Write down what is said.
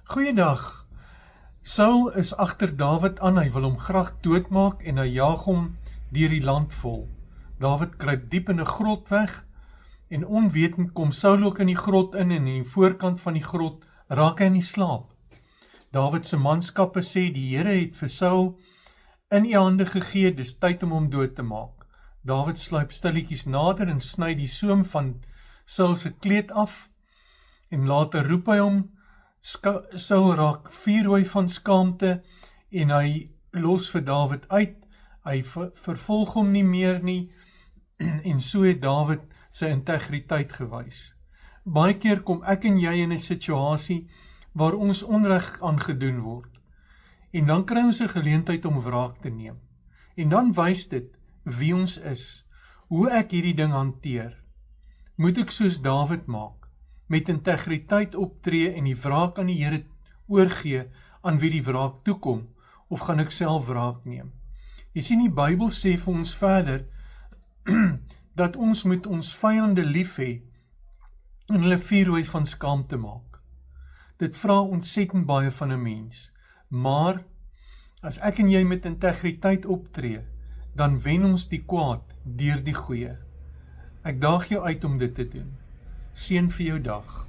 Goeiedag. Saul is agter Dawid aan, hy wil hom graag doodmaak en hy jaag hom deur die land vol. Dawid kruip diep in 'n grot weg en onwetend kom Saul ook in die grot in en in die voorkant van die grot raak hy in die slaap. Dawid se manskappe sê die Here het vir Saul in u hande gegee, dis tyd om hom dood te maak. Dawid sluip stilletjies nader en sny die soem van Saul se kleed af en later roep hy hom. Saul raak vuurrooi van skaamte en hy los vir Dawid uit. Hy vervolg hom nie meer nie en so het Dawid sy integriteit gewys. Baie keer kom ek en jy in 'n situasie waar ons onreg aangedoen word. En dan kry ons 'n geleentheid om wraak te neem. En dan wys dit wie ons is, hoe ek hierdie ding hanteer. Moet ek soos Dawid maak, met integriteit optree en die wraak aan die Here oorgee aan wie die wraak toekom, of gaan ek self wraak neem? Jy sien, die Bybel sê vir ons verder, dat ons moet ons vyande lief hê en hulle vuurrooi van skaamte maak. Dit vra ontsettend baie van 'n mens, maar as ek en jy met integriteit optree, dan wen ons die kwaad deur die goeie. Ek daag jou uit om dit te doen. Seën vir jou dag.